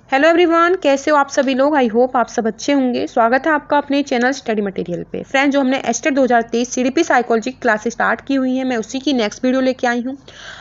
Hello everyone, कैसे हो आप सभी लोग। आई होप आप सब अच्छे होंगे। स्वागत है आपका अपने चैनल स्टडी मटेरियल पे। फ्रेंड्स, जो हमने एस्टेट 2023 सीडीपी साइकोलॉजी की क्लासेस स्टार्ट की हुई है, मैं उसी की नेक्स्ट वीडियो लेके आई हूँ।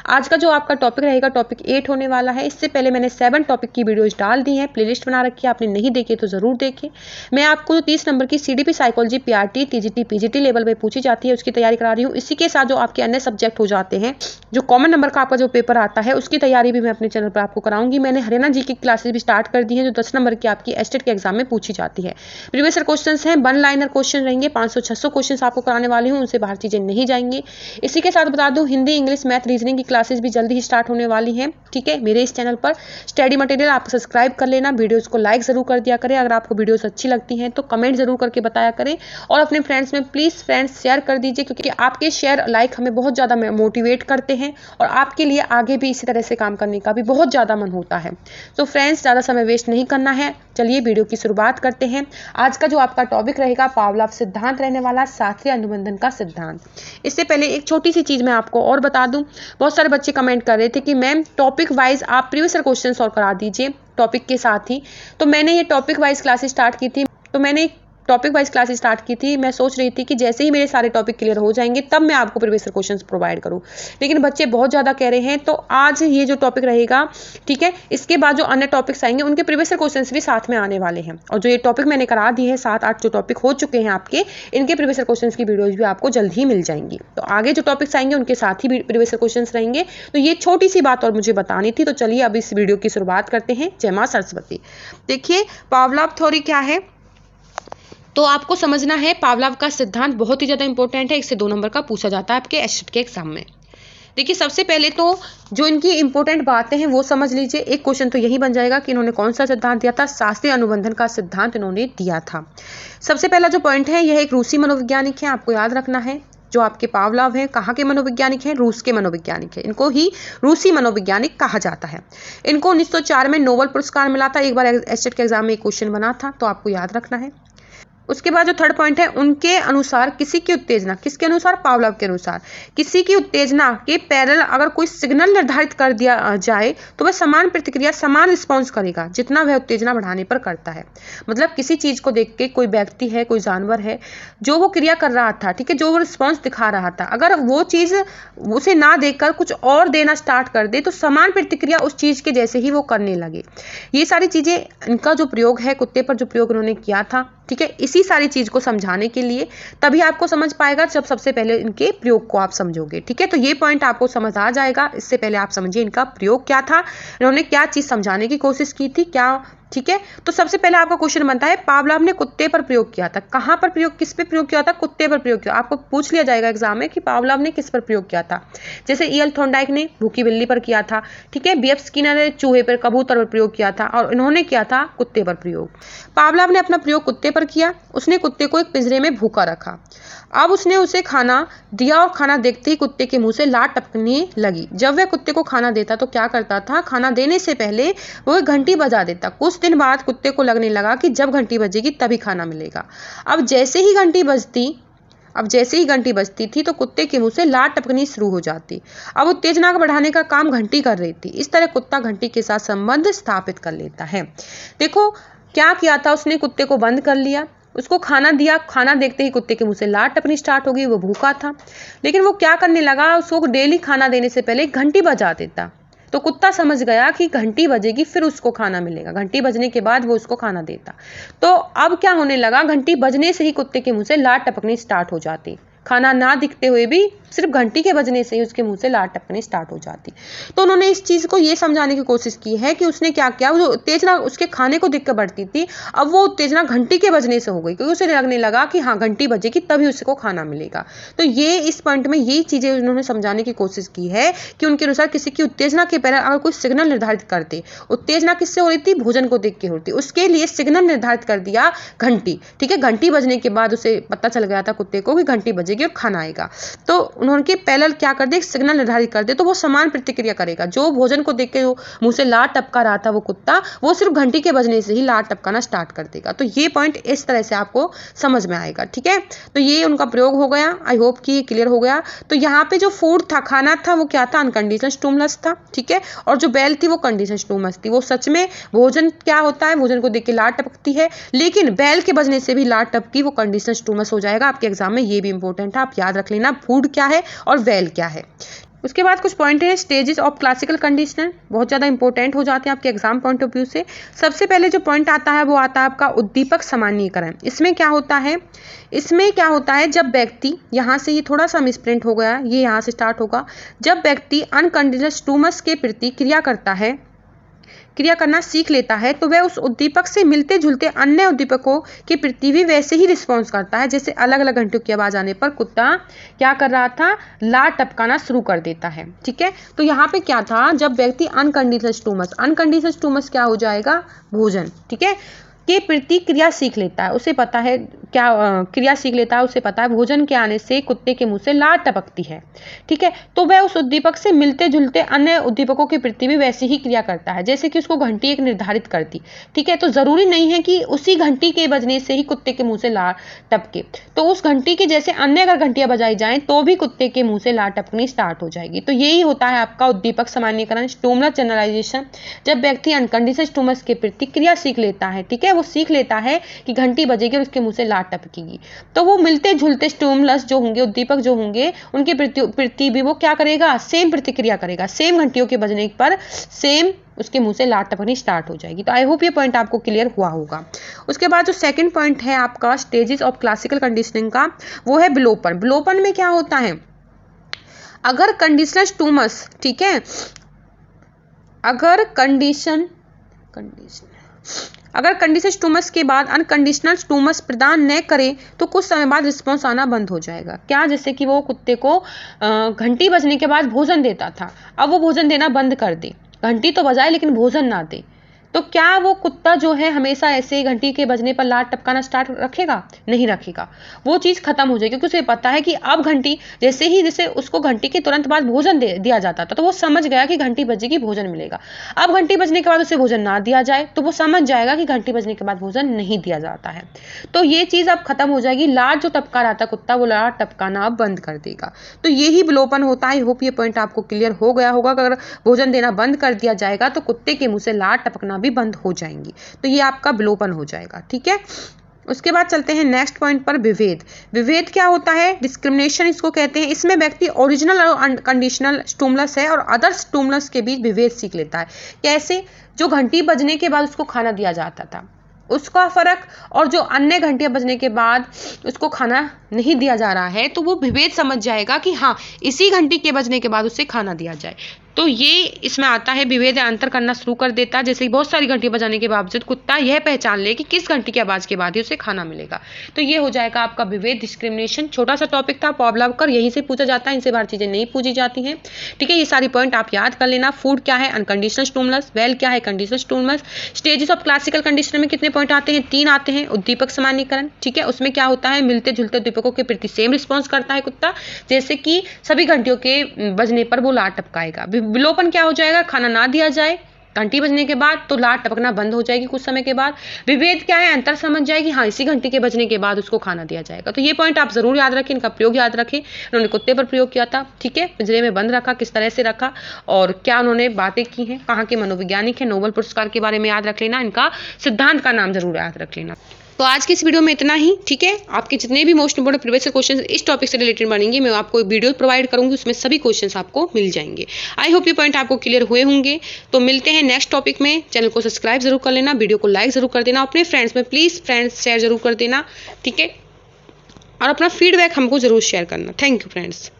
आज का जो आपका टॉपिक रहेगा टॉपिक 8 होने वाला है। इससे पहले मैंने 7 टॉपिक की वीडियोज डाल दी है, प्लेलिस्ट बना रखी है, आपने नहीं देखे तो जरूर देखें। मैं आपको 30 नंबर की CDP psychology PRT TGT PGT level पर पूछी जाती है, उसकी तैयारी करा रही हूँ। इसी के साथ जो आपके अन्य सब्जेक्ट हो जाते हैं, जो कॉमन नंबर का आपका जो पेपर आता है, उसकी तैयारी भी मैं अपने चैनल पर आपको कराऊंगी। मैंने हरियाणा जी की क्लासेस भी स्टार्ट कर दी है, जो 10 नंबर की आपकी एस्टेट के एग्जाम में पूछी जाती है। प्रीवियस ईयर क्वेश्चंस हैं, 1 लाइनर क्वेश्चन रहेंगे, 500-600 क्वेश्चंस आपको कराने वाली हूं, उनसे बाहर चीजें नहीं जाएंगी। इसी के साथ बता दूं, हिंदी, इंग्लिश, मैथ, रीजनिंग की क्लासेस भी जल्दी ही स्टार्ट होने वाली हैं। ठीक है, मेरे इस चैनल पर स्टडी मटेरियल आप सब्सक्राइब कर लेना, वीडियोज को लाइक जरूर कर दिया करें। अगर आपको वीडियोज अच्छी लगती हैं तो कमेंट जरूर करके बताया करें, और अपने फ्रेंड्स में प्लीज फ्रेंड्स शेयर कर दीजिए, क्योंकि आपके शेयर लाइक हमें बहुत ज्यादा मोटिवेट करते हैं और आपके लिए आगे भी इसी तरह से काम करने का भी बहुत ज्यादा मन होता है। तो फ्रेंड्स, ज्यादा समय वेस्ट नहीं करना है, चलिए वीडियो की शुरुआत करते हैं। आज का जो आपका टॉपिक रहेगा पावलोव सिद्धांत रहने वाला, शास्त्रीय अनुबंधन का सिद्धांत। इससे पहले एक छोटी सी चीज मैं आपको और बता दूं, बहुत सारे बच्चे कमेंट कर रहे थे कि मैम टॉपिक वाइज आप प्रीवियस ईयर क्वेश्चन सॉल्व करा दीजिए टॉपिक के साथ ही। तो मैंने ये टॉपिक वाइज क्लासेस स्टार्ट की थी, मैं सोच रही थी कि जैसे ही मेरे सारे टॉपिक क्लियर हो जाएंगे तब मैं आपको प्रीवियस ईयर क्वेश्चंस प्रोवाइड करूं, लेकिन बच्चे बहुत ज़्यादा कह रहे हैं। तो आज ये जो टॉपिक रहेगा, ठीक है, इसके बाद जो अन्य टॉपिक्स आएंगे उनके प्रीवियस ईयर क्वेश्चंस भी साथ में आने वाले हैं। और जो ये टॉपिक मैंने करा दी है, 7-8 जो टॉपिक हो चुके हैं आपके, इनके प्रीवियस ईयर क्वेश्चंस की वीडियोज भी आपको जल्द ही मिल जाएंगी। तो आगे जो टॉपिक्स आएंगे उनके साथ ही प्रीवियस ईयर क्वेश्चंस रहेंगे। तो ये छोटी सी बात और मुझे बतानी थी। तो चलिए अब इस वीडियो की शुरुआत करते हैं। जय मां सरस्वती। देखिए, पावलोव थ्योरी क्या है, तो आपको समझना है पावलोव का सिद्धांत बहुत ही ज़्यादा इंपॉर्टेंट है। 1 से 2 नंबर का पूछा जाता है आपके एस्टेट के एग्जाम में। देखिए, सबसे पहले तो जो इनकी इंपॉर्टेंट बातें हैं वो समझ लीजिए। एक क्वेश्चन तो यही बन जाएगा कि इन्होंने कौन सा सिद्धांत दिया था। शास्त्रीय अनुबंधन का सिद्धांत इन्होंने दिया था। सबसे पहला जो पॉइंट है, यह एक रूसी मनोवैज्ञानिक है, आपको याद रखना है। जो आपके पावलोव हैं, कहाँ के मनोवैज्ञानिक हैं? रूस के मनोवैज्ञानिक हैं। इनको ही रूसी मनोवैज्ञानिक कहा जाता है। इनको 1904 में नोबेल पुरस्कार मिला था। एक बार एस्टेट के एग्जाम में एक क्वेश्चन बना था, तो आपको याद रखना है। उसके बाद जो थर्ड पॉइंट है, उनके अनुसार किसी की उत्तेजना, किसके अनुसार? पावलोव के अनुसार, किसी की उत्तेजना के पैरेलल अगर कोई सिग्नल निर्धारित कर दिया जाए तो वह समान प्रतिक्रिया, समान रिस्पॉन्स करेगा जितना वह उत्तेजना बढ़ाने पर करता है। मतलब किसी चीज को देख के, कोई व्यक्ति है, कोई जानवर है, जो वो क्रिया कर रहा था, ठीक है, जो वो रिस्पॉन्स दिखा रहा था, अगर वो चीज उसे ना देखकर कुछ और देना स्टार्ट कर दे तो समान प्रतिक्रिया उस चीज के जैसे ही वो करने लगे। ये सारी चीजें, इनका जो प्रयोग है, कुत्ते पर जो प्रयोग उन्होंने किया था, ठीक है, इसी सारी चीज को समझाने के लिए, तभी आपको समझ पाएगा जब सबसे पहले इनके प्रयोग को आप समझोगे। ठीक है, तो ये पॉइंट आपको समझ आ जाएगा। इससे पहले आप समझिए इनका प्रयोग क्या था, इन्होंने क्या चीज समझाने की कोशिश की थी, क्या। ठीक है, तो सबसे पहले आपका क्वेश्चन बनता है, पावलोव ने कुत्ते पर प्रयोग किया था। कहां पर प्रयोग, किस पे प्रयोग किया था? कुत्ते पर प्रयोग किया। आपको पूछ लिया जाएगा एग्जाम में कि पावलोव ने किस पर प्रयोग किया था। जैसे ईएल थॉर्नडाइक ने भूखी बिल्ली पर किया था, ठीक है, बीएफ स्किनर ने चूहे पर, कबूतर पर प्रयोग किया था, और इन्होंने किया था कुत्ते पर प्रयोग। पावलोव ने अपना प्रयोग कुत्ते पर किया। उसने कुत्ते को एक पिंजरे में भूखा रखा। अब उसने उसे खाना दिया और खाना देखते ही कुत्ते के मुंह से लार टपकने लगी। जब वह कुत्ते को खाना देता तो क्या करता था? खाना देने से पहले वो घंटी बजा देता। कुछ दिन बाद कुत्ते को लगने लगा कि जब घंटी बजेगी तभी खाना मिलेगा। अब जैसे ही घंटी बजती थी तो कुत्ते के मुंह से लार टपकनी शुरू हो जाती। अब उत्तेजना को बढ़ाने का काम घंटी कर रही थी। इस तरह कुत्ता घंटी के साथ संबंध स्थापित कर लेता है। देखो क्या किया था उसने, कुत्ते को बंद कर लिया, उसको खाना दिया, खाना देखते ही कुत्ते के मुंह से लार टपकनी स्टार्ट हो गई। वो भूखा था, लेकिन वो क्या करने लगा, उसको डेली खाना देने से पहले घंटी बजा देता। तो कुत्ता समझ गया कि घंटी बजेगी फिर उसको खाना मिलेगा, घंटी बजने के बाद वो उसको खाना देता। तो अब क्या होने लगा, घंटी बजने से ही कुत्ते के मुंह से लार टपकनी स्टार्ट हो जाती। खाना ना दिखते हुए भी सिर्फ घंटी के बजने से ही उसके मुंह से लार टपकनी स्टार्ट हो जाती। तो उन्होंने इस चीज को ये समझाने की कोशिश की है कि उसने क्या किया, जो उत्तेजना उसके खाने को दिक्कत बढ़ती थी, अब वो उत्तेजना घंटी के बजने से हो गई, क्योंकि उसे लगने लगा कि हाँ घंटी बजेगी तभी उसको खाना मिलेगा। तो ये इस पॉइंट में यही चीजें उन्होंने समझाने की कोशिश की है कि उनके अनुसार किसी की उत्तेजना के पहले अगर कोई सिग्नल निर्धारित करते, उत्तेजना किससे हो रही थी? भोजन को देख के हो रही थी, उसके लिए सिग्नल निर्धारित कर दिया घंटी। ठीक है, घंटी बजने के बाद उसे पता चल गया था कुत्ते को कि घंटी बजेगी जाएगी और खाना आएगा। तो उन्होंने पैरेलल क्या कर दे, सिग्नल निर्धारित कर दे, तो वो समान प्रतिक्रिया करेगा। जो भोजन को देख के मुंह से लार टपका रहा था वो कुत्ता, वो सिर्फ घंटी के बजने से ही लार टपकाना स्टार्ट कर देगा। तो ये पॉइंट इस तरह से आपको समझ में आएगा, ठीक है। तो ये उनका प्रयोग हो गया, आई होप कि ये क्लियर हो गया। तो यहाँ पे जो फूड था, खाना था, वो क्या था, अनकंडीशनल स्टिमुलस था, ठीक है। और जो बेल थी वो कंडीशनल स्टिमुलस थी। वो सच में भोजन क्या होता है, भोजन को देख के लार टपकती है, लेकिन बेल के बजने से भी लार टपकी, वो कंडीशनल स्टिमुलस हो जाएगा। आपके एग्जाम में ये भी इंपॉर्टेंट है, आप याद रख लेना फूड क्या है और बेल क्या है। उसके बाद कुछ पॉइंट हैं स्टेजेस ऑफ क्लासिकल कंडीशनर, बहुत ज़्यादा इंपॉर्टेंट हो जाते हैं आपके एग्जाम पॉइंट ऑफ व्यू से। सबसे पहले जो पॉइंट आता है वो आता है आपका उद्दीपक सामान्यीकरण। इसमें क्या होता है, जब व्यक्ति, यहाँ से ये थोड़ा सा मिसप्रिंट हो गया, ये यहाँ से स्टार्ट होगा, जब व्यक्ति अनकंडीशनल स्टिमुलस के प्रति क्रिया करना सीख लेता है, तो वह उस उद्दीपक से मिलते जुलते अन्य उद्दीपकों के प्रति भी वैसे ही रिस्पॉन्स करता है। जैसे अलग अलग घंटियों की आवाज़ आने पर कुत्ता क्या कर रहा था, लार टपकाना शुरू कर देता है, ठीक है। तो यहाँ पे क्या था, जब व्यक्ति अनकंडीशनल स्टिमुलस क्या हो जाएगा, भोजन, ठीक है, के प्रति क्रिया सीख लेता है, उसे पता है क्या क्रिया सीख लेता है, उसे पता है भोजन के आने से कुत्ते के मुंह से लार टपकती है, ठीक है। तो वह उस उद्दीपक से मिलते जुलते अन्य उद्दीपकों के प्रति भी वैसी ही क्रिया करता है, जैसे कि उसको घंटी एक निर्धारित करती, ठीक है। तो जरूरी नहीं है कि उसी घंटी के बजने से ही कुत्ते के मुंह से लार टपके, तो उस घंटी के जैसे अन्य अगर घंटियां बजाई जाएं तो भी कुत्ते के मुंह से लार टपकनी स्टार्ट हो जाएगी। तो यही होता है आपका उद्दीपक सामान्यीकरण, स्टिमुलस जनरलाइजेशन। जब व्यक्ति अनकंडीशनल स्टिमुलस के प्रति क्रिया सीख लेता है, ठीक है, वो सीख लेता है कि घंटी बजेगी और उसके मुंह से लार टपकेगी, तो वो मिलते जुलते स्टिमुलस जो होंगे, उद्दीपक जो होंगे, उनके प्रति भी वो क्या करेगा, सेम प्रतिक्रिया करेगा। सेम घंटियों के बजने पर सेम उसके मुंह से लार टपकनी स्टार्ट हो जाएगी। तो आई होप ये पॉइंट आपको क्लियर हुआ होगा। उसके बाद जो सेकंड पॉइंट है आपका स्टेजेस ऑफ क्लासिकल कंडीशनिंग का, वो है विलोपन। विलोपन में क्या होता है, अगर कंडीशनल स्टिमुलस, ठीक है, अगर कंडीशनल स्टिमुलस के बाद अनकंडीशनल स्टिमुलस प्रदान न करे तो कुछ समय बाद रिस्पॉन्स आना बंद हो जाएगा। क्या, जैसे कि वो कुत्ते को घंटी बजने के बाद भोजन देता था, अब वो भोजन देना बंद कर दे, घंटी तो बजाए लेकिन भोजन ना दे, तो क्या वो कुत्ता जो है हमेशा ऐसे घंटी के बजने पर लार टपकाना स्टार्ट रखेगा? नहीं रखेगा, वो चीज़ खत्म हो जाएगी, क्योंकि उसे पता है कि अब घंटी जैसे उसको घंटी के तुरंत बाद भोजन दिया जाता था, तो वो समझ गया कि घंटी बजेगी भोजन मिलेगा। अब घंटी बजने के बाद उसे भोजन ना दिया जाए तो वो समझ जाएगा कि घंटी बजने के बाद भोजन नहीं दिया जाता है, तो ये चीज़ अब खत्म हो जाएगी। लार जो टपका रहा था कुत्ता, वो लार टपकाना अब बंद कर देगा। तो यही विलोपन होता है। आई होप ये पॉइंट आपको क्लियर हो गया होगा। अगर भोजन देना बंद कर दिया जाएगा तो कुत्ते के मुंह से लार टपकना भी बंद हो जाएंगी, तो ये आपका विलोपन हो जाएगा, ठीक है। उसके बाद चलते हैं नेक्स्ट पॉइंट पर, विभेद। विभेद क्या होता है, डिस्क्रिमिनेशन इसको कहते हैं। इसमें व्यक्ति ओरिजिनल और अनकंडीशनल स्टिमुलस है और अदर स्टिमुलस के बीच विभेद सीख लेता है। कैसे, जो घंटी बजने के बाद उसको खाना दिया जाता था उसका फर्क, और जो अन्य घंटियां बजने के बाद उसको खाना नहीं दिया जा रहा है, तो वो विभेद समझ जाएगा कि हाँ, इसी घंटी के बजने के बाद उसे खाना दिया जाए। तो ये इसमें आता है, विभेद अंतर करना शुरू कर देता है। जैसे बहुत सारी घंटी बजाने के बावजूद कुत्ता यह पहचान ले कि किस घंटी की आवाज़ के बाद ही उसे खाना मिलेगा, तो ये हो जाएगा आपका विभेद, डिस्क्रिमिनेशन। छोटा सा टॉपिक था, पॉवलोव यहीं से पूछा जाता है, इनसे बाहर चीज़ें नहीं पूछी जाती हैं, ठीक है। ये सारी पॉइंट आप याद कर लेना। फूड क्या है, अनकंडीशनल स्टिमुलस। वेल क्या है, conditional stimulus. Stages of classical conditioner में कितने पॉइंट आते हैं, 3 आते हैं। उद्दीपक सामान्यीकरण, ठीक है, उसमें क्या होता है, मिलते जुलते उद्दीपकों के प्रति सेम रिस्पॉन्स करता है कुत्ता, जैसे कि सभी घंटियों के बजने पर वो लार टपकाएगा। विलोपन क्या हो जाएगा, खाना ना दिया जाए घंटी बजने के बाद तो लार टपकना बंद हो जाएगी कुछ समय के बाद। विभेद क्या है, अंतर समझ जाएगी, हाँ, इसी घंटी के बजने के बाद उसको खाना दिया जाएगा। तो ये पॉइंट आप जरूर याद रखें, इनका प्रयोग याद रखें। उन्होंने कुत्ते पर प्रयोग किया था, ठीक है, पिंजरे में बंद रखा, किस तरह से रखा और क्या उन्होंने बातें की हैं, कहाँ के मनोवैज्ञानिक है, नोबेल पुरस्कार के बारे में याद रख लेना, इनका सिद्धांत का नाम जरूर याद रख लेना। तो आज की इस वीडियो में इतना ही, ठीक है। आपके जितने भी मोस्ट इंपोर्टेंट प्रीवियस क्वेश्चन इस टॉपिक से रिलेटेड बनेंगे, मैं आपको वीडियो प्रोवाइड करूंगी, उसमें सभी क्वेश्चंस आपको मिल जाएंगे। आई होप ये पॉइंट आपको क्लियर हुए होंगे। तो मिलते हैं नेक्स्ट टॉपिक में। चैनल को सब्सक्राइब जरूर कर लेना, वीडियो को लाइक जरूर कर देना, अपने फ्रेंड्स में प्लीज़ शेयर जरूर कर देना, ठीक है, और अपना फीडबैक हमको जरूर शेयर करना। Thank you friends.